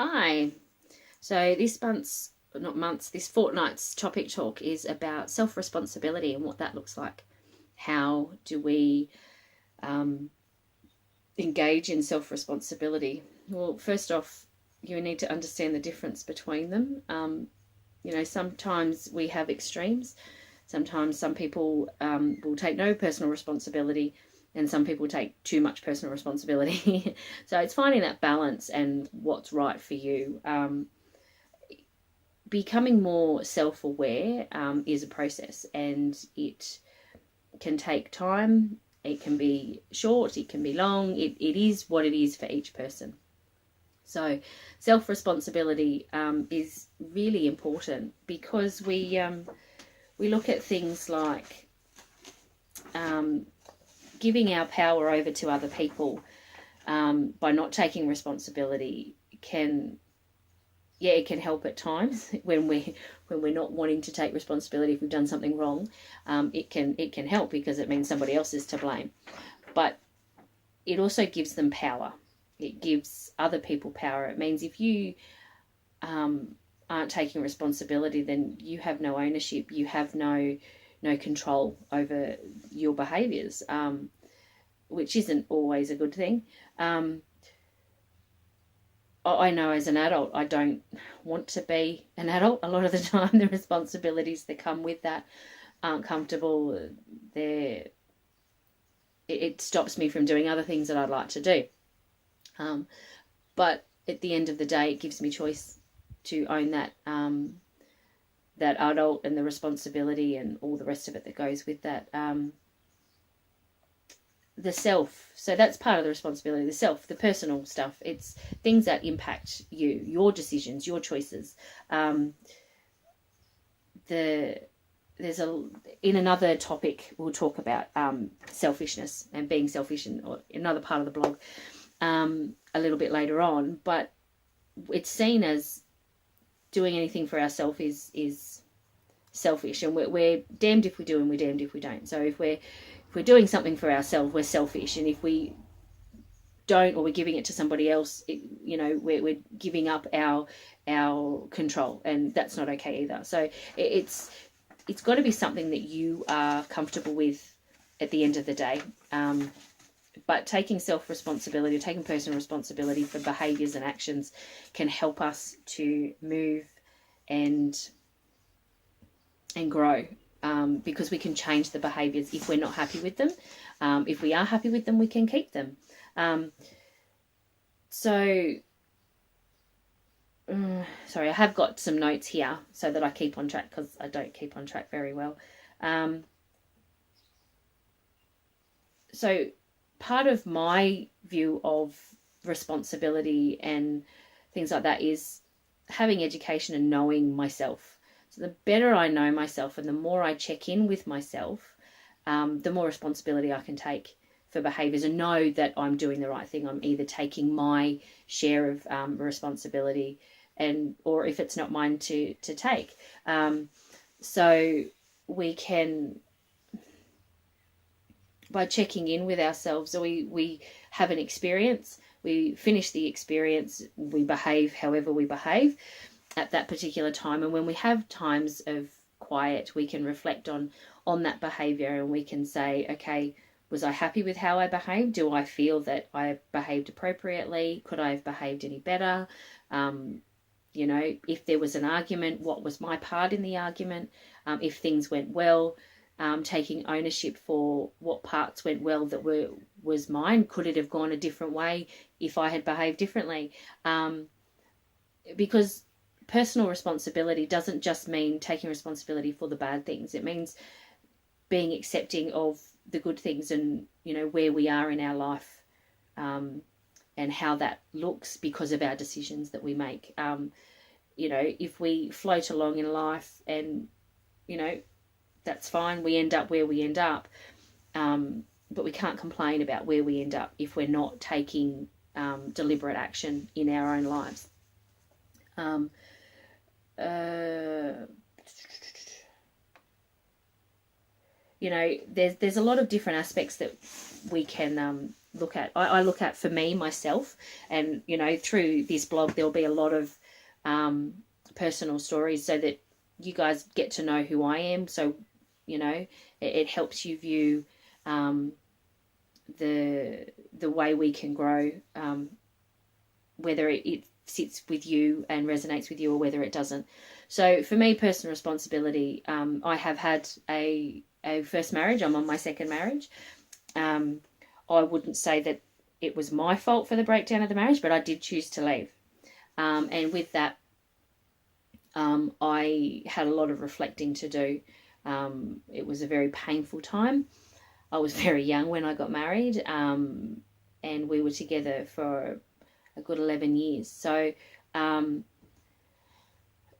Hi. So this fortnight's topic talk is about self-responsibility and what that looks like. How do we um, engage in self-responsibility? Well, first off, you need to understand the difference between them. Sometimes we have extremes. Sometimes some people will take no personal responsibility, and some people take too much personal responsibility. So it's finding that balance and what's right for you. Becoming more self-aware is a process, and it can take time. It can be short, it can be long. It is what it is for each person. So self-responsibility is really important because we look at things like giving our power over to other people by not taking responsibility it can help at times when we're not wanting to take responsibility if we've done something wrong. It can help because it means somebody else is to blame, but it also gives them power. It gives other people power. It means if you aren't taking responsibility, then you have no ownership. You have no control over your behaviours, which isn't always a good thing. I know as an adult, I don't want to be an adult. A lot of the time, the responsibilities that come with that aren't comfortable. It stops me from doing other things that I'd like to do. But at the end of the day, it gives me choice to own that adult and the responsibility and all the rest of it that goes with that. The self, so that's part of the responsibility. The self, the personal stuff, it's things that impact you, your decisions, your choices. There's in another topic we'll talk about selfishness and being selfish, or another part of the blog a little bit later on. But it's seen as doing anything for ourselves is selfish, and we're damned if we do and we're damned if we don't. So if we're doing something for ourselves, we're selfish, and if we don't, or we're giving it to somebody else, we're giving up our control, and that's not okay either. So it's got to be something that you are comfortable with at the end of the day. But taking self-responsibility, taking personal responsibility for behaviours and actions can help us to move and grow, because we can change the behaviours if we're not happy with them. If we are happy with them, we can keep them. Sorry, I have got some notes here so that I keep on track, because I don't keep on track very well. So part of my view of responsibility and things like that is having education and knowing myself. So the better I know myself and the more I check in with myself, the more responsibility I can take for behaviours and know that I'm doing the right thing. I'm either taking my share of responsibility, or if it's not mine to take. So we can, by checking in with ourselves, so we have an experience, we finish the experience, we behave however we behave at that particular time, and when we have times of quiet, we can reflect on that behaviour, and we can say, okay, was I happy with how I behaved? Do I feel that I behaved appropriately? Could I have behaved any better? If there was an argument, what was my part in the argument? If things went well, taking ownership for what parts went well that was mine. Could it have gone a different way if I had behaved differently? Because personal responsibility doesn't just mean taking responsibility for the bad things. It means being accepting of the good things, and where we are in our life, and how that looks because of our decisions that we make. If we float along in life and that's fine, we end up where we end up, but we can't complain about where we end up if we're not taking deliberate action in our own lives. There's a lot of different aspects that we can look at. I look at for me, myself, and, you know, through this blog, there'll be a lot of personal stories so that you guys get to know who I am. So, you know, it helps you view the way we can grow, whether it sits with you and resonates with you or whether it doesn't. So for me, personal responsibility, I have had a first marriage. I'm on my second marriage. I wouldn't say that it was my fault for the breakdown of the marriage, but I did choose to leave. And with that, I had a lot of reflecting to do. It was a very painful time. I was very young when I got married, and we were together for a good 11 years. So,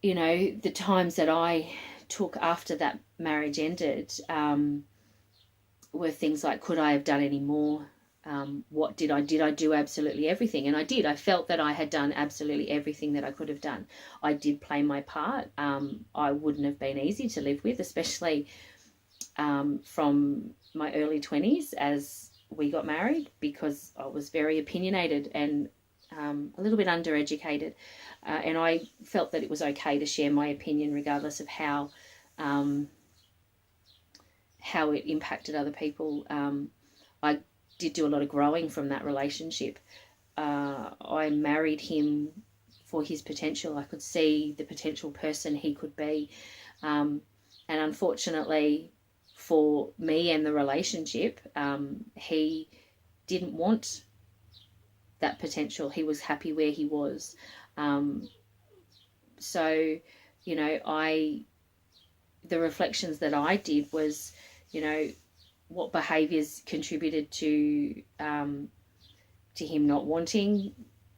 you know, the times that I took after that marriage ended were things like, could I have done any more? What did I do absolutely everything? And I did. I felt that I had done absolutely everything that I could have done. I did play my part. I wouldn't have been easy to live with, especially from my early 20s as we got married, because I was very opinionated and a little bit undereducated. And I felt that it was okay to share my opinion regardless of how it impacted other people. I did do a lot of growing from that relationship. I married him for his potential. I could see the potential person he could be. And unfortunately for me and the relationship, he didn't want that potential. He was happy where he was. So, you know, the reflections that I did was, you know, what behaviours contributed to him not wanting,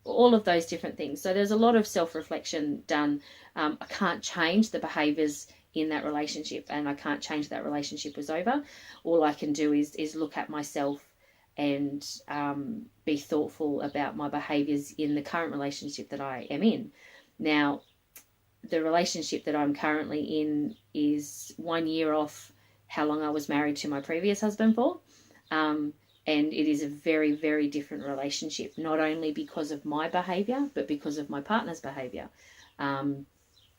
all of those different things. So there's a lot of self-reflection done. I can't change the behaviours in that relationship, and I can't change that relationship was over. All I can do is look at myself and be thoughtful about my behaviours in the current relationship that I am in. Now, the relationship that I'm currently in is 1 year off how long I was married to my previous husband for. And it is a very, very different relationship, not only because of my behaviour, but because of my partner's behaviour. You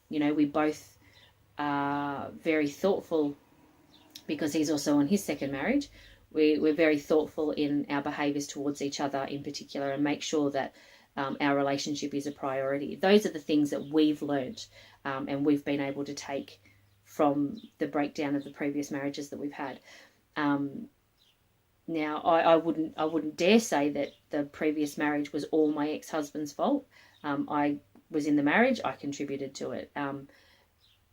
know, we both are very thoughtful, because he's also on his second marriage. We're very thoughtful in our behaviours towards each other in particular, and make sure that our relationship is a priority. Those are the things that we've learned, and we've been able to take from the breakdown of the previous marriages that we've had. Now, I wouldn't dare say that the previous marriage was all my ex-husband's fault. I was in the marriage, I contributed to it.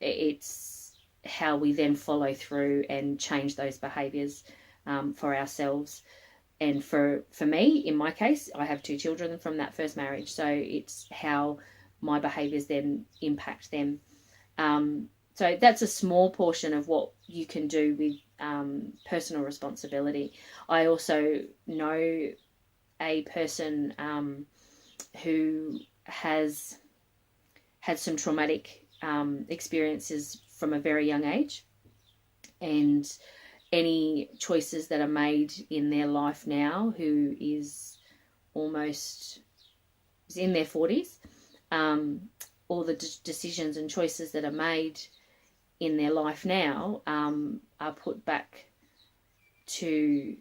It's how we then follow through and change those behaviours for ourselves. And for me, in my case, I have 2 children from that first marriage, so it's how my behaviours then impact them. So that's a small portion of what you can do with personal responsibility. I also know a person who has had some traumatic experiences from a very young age, and any choices that are made in their life now, who is in their 40s, all the decisions and choices that are made in their life now are put back to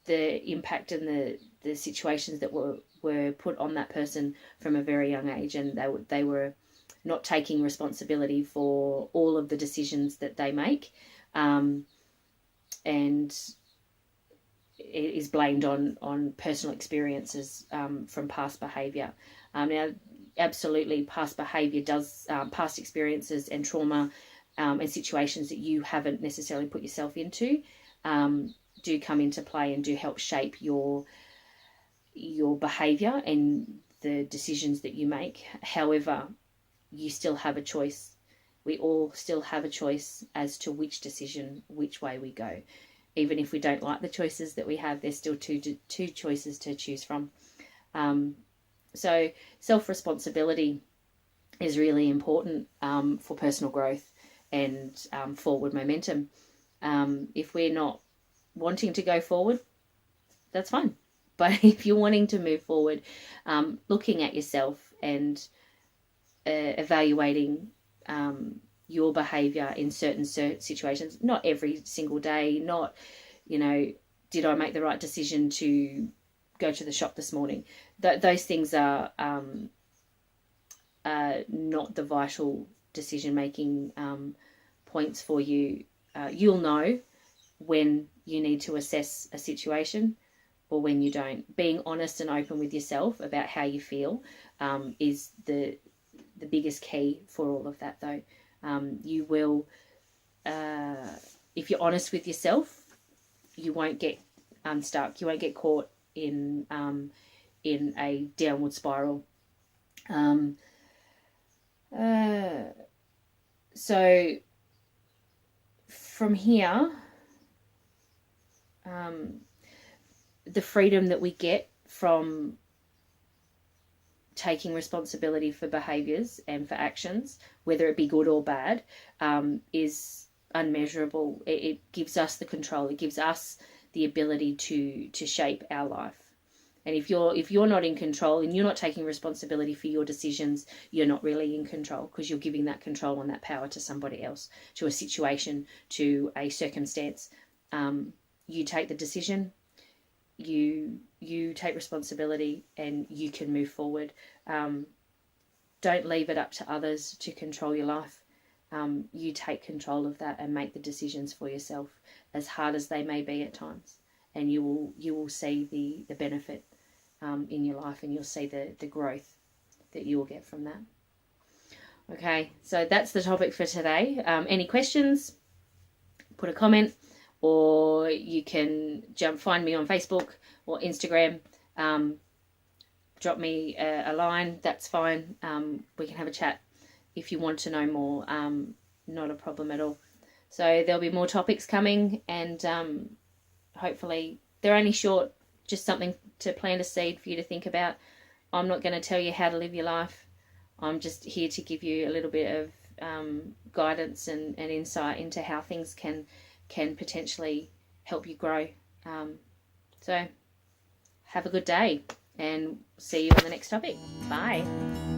the impact and the situations that were put on that person from a very young age, and they were not taking responsibility for all of the decisions that they make, and it is blamed on personal experiences from past behaviour. Now, absolutely, past behaviour does, past experiences and trauma and situations that you haven't necessarily put yourself into do come into play and do help shape your behaviour and the decisions that you make. However, you still have a choice. We all still have a choice as to which way we go. Even if we don't like the choices that we have, there's still two choices to choose from. So self-responsibility is really important for personal growth and forward momentum. If we're not wanting to go forward, that's fine. But if you're wanting to move forward, looking at yourself and evaluating your behavior in certain situations, not every single day, not, did I make the right decision to go to the shop this morning? Those things are not the vital decision-making points for you. You'll know when you need to assess a situation or when you don't. Being honest and open with yourself about how you feel is the biggest key for all of that, though. You will, if you're honest with yourself, you won't get unstuck. You won't get caught in a downward spiral. So from here, the freedom that we get from taking responsibility for behaviours and for actions, whether it be good or bad, is unmeasurable. It gives us the control. It gives us the ability to shape our life. And if you're not in control and you're not taking responsibility for your decisions, you're not really in control, because you're giving that control and that power to somebody else, to a situation, to a circumstance. You take the decision, you take responsibility, and you can move forward. Don't leave it up to others to control your life. You take control of that and make the decisions for yourself, as hard as they may be at times, and you will see the benefit in your life, and you'll see the growth that you will get from that. Okay, so that's the topic for today. Any questions? Put a comment, or you can find me on Facebook or Instagram. Drop me a line. That's fine. We can have a chat if you want to know more. Not a problem at all. So there'll be more topics coming, and hopefully they're only short, just something to plant a seed for you to think about. I'm not going to tell you how to live your life. I'm just here to give you a little bit of guidance and insight into how things can potentially help you grow. So have a good day, and see you on the next topic. Bye.